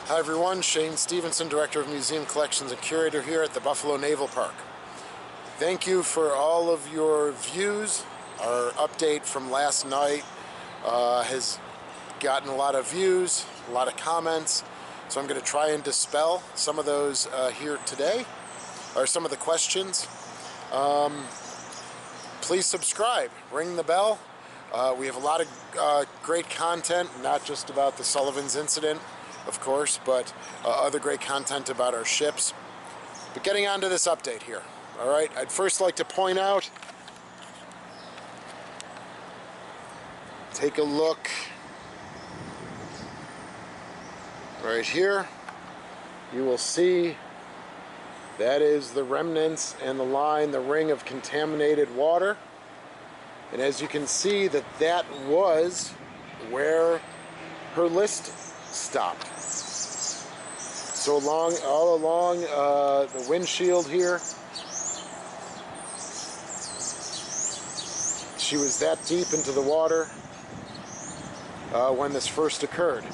Hi everyone, Shane Stevenson, Director of Museum Collections and Curator here at the Buffalo Naval Park. Thank you for all of your views. Our update from last night has gotten a lot of views, a lot of comments, so I'm going to try and dispel some of those here today, or some of the questions. Please subscribe, ring the bell. We have a lot of great content, not just about the Sullivans incident, of course, but other great content about our ships. But getting on to this update here, all right, I'd first like to point out, take a look right here. You will see that is the remnants and the line, the ring of contaminated water. And as you can see, that was where her list stopped. So all along the windshield here, she was that deep into the water when this first occurred.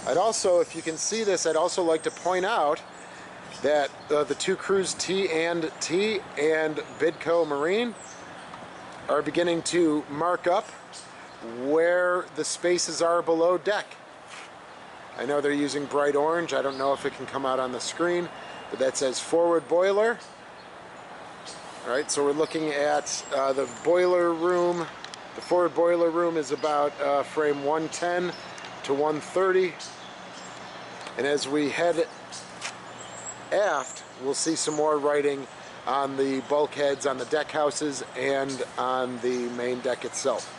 I'd also, if you can see this, I'd also like to point out that the two crews T&T and Bidco Marine are beginning to mark up where the spaces are below deck. I know they're using bright orange. I don't know if it can come out on the screen, but that says forward boiler. All right, so we're looking at the boiler room. The forward boiler room is about frame 110 to 130. And as we head aft, we'll see some more writing on the bulkheads, on the deck houses, and on the main deck itself.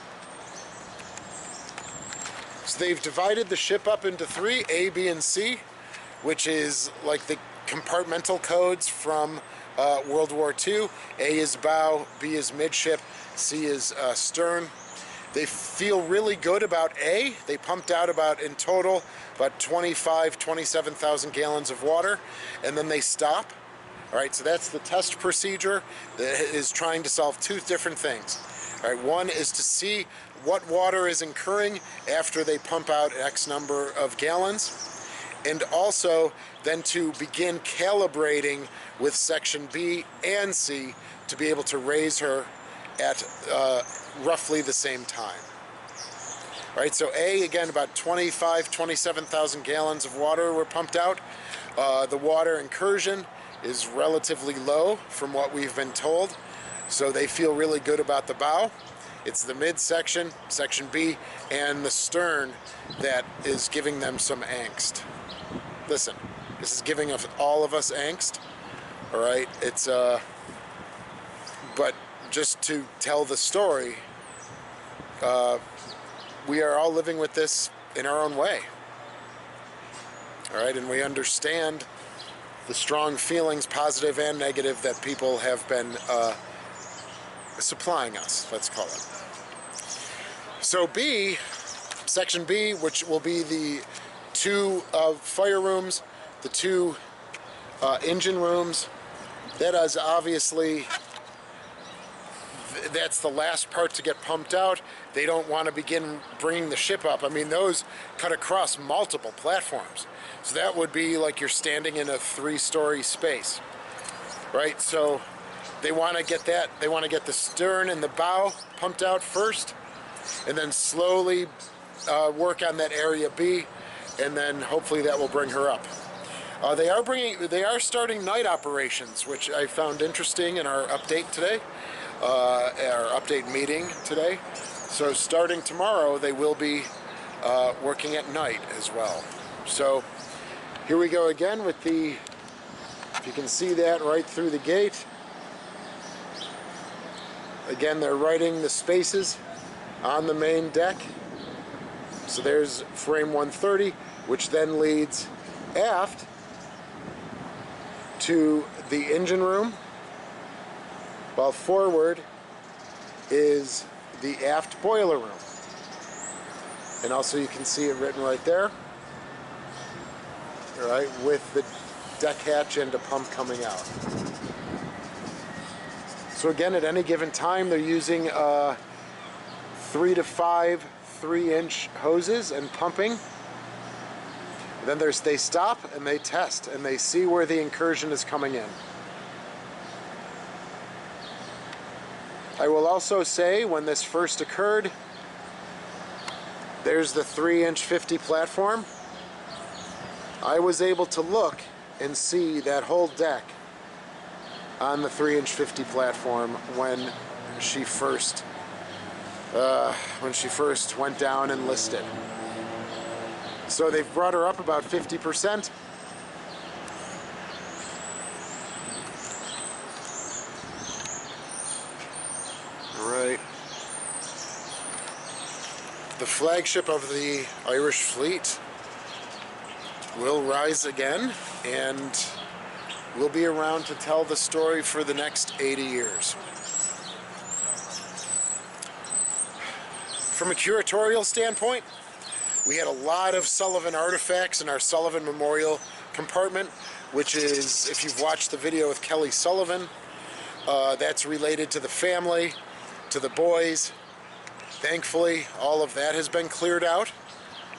So they've divided the ship up into three, A, B, and C, which is like the compartmental codes from World War II. A is bow, B is midship, C is stern. They feel really good about A. They pumped out in total about 27,000 gallons of water, and then they stop. All right, so that's the test procedure that is trying to solve two different things. All right, one is to see what water is incurring after they pump out X number of gallons, and also then to begin calibrating with section B and C to be able to raise her at roughly the same time. All right, so A, again, about 27,000 gallons of water were pumped out. The water incursion is relatively low from what we've been told, so they feel really good about the bow. It's the midsection, section B, and the stern that is giving them some angst. Listen, this is giving all of us angst, all right? It's, but just to tell the story, we are all living with this in our own way, all right? And we understand the strong feelings, positive and negative, that people have been supplying us, let's call it. So B, section B, which will be the two fire rooms, the two engine rooms, that is obviously, that's the last part to get pumped out. They don't want to begin bringing the ship up. I mean, those cut across multiple platforms. So that would be like you're standing in a 3-story space, right? So they want to get that, they want to get the stern and the bow pumped out first, and then slowly work on that area B, and then hopefully that will bring her up. They are starting night operations, which I found interesting in our update today, our update meeting today. So starting tomorrow, they will be working at night as well. So here we go again with the, if you can see that right through the gate. Again, they're writing the spaces on the main deck. So there's frame 130, which then leads aft to the engine room, while forward is the aft boiler room. And also you can see it written right there, all right, with the deck hatch and a pump coming out. So again, at any given time, they're using 3 to 5 3-inch hoses and pumping. Then they stop and they test and they see where the incursion is coming in. I will also say, when this first occurred, there's the 3-inch 50 platform. I was able to look and see that whole deck on the 3-inch 50 platform when she first went down and listed. So they've brought her up about 50%. Right. The flagship of the Irish fleet will rise again, and we'll be around to tell the story for the next 80 years. From a curatorial standpoint, we had a lot of Sullivan artifacts in our Sullivan Memorial compartment, which is, if you've watched the video with Kelly Sullivan, that's related to the family, to the boys. Thankfully, all of that has been cleared out.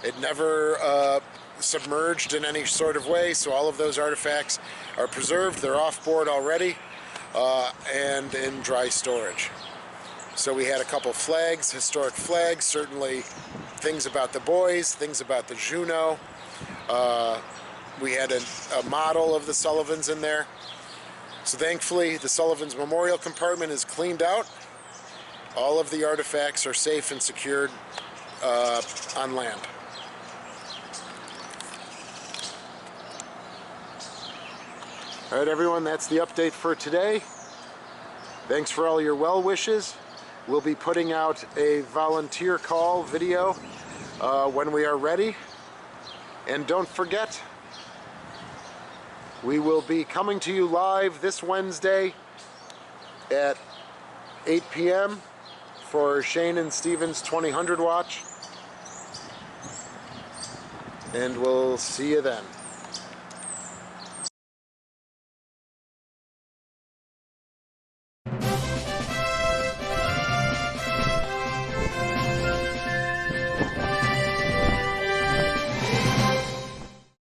It never submerged in any sort of way, so all of those artifacts are preserved. They're off board already and in dry storage. So we had a couple flags, historic flags, certainly things about the boys, things about the Juno. We had a model of the Sullivans in there. So thankfully, the Sullivans Memorial compartment is cleaned out. All of the artifacts are safe and secured on land. All right, everyone, that's the update for today. Thanks for all your well wishes. We'll be putting out a volunteer call video when we are ready. And don't forget, we will be coming to you live this Wednesday at 8 p.m. for Shane and Steven's 2000 watch. And we'll see you then.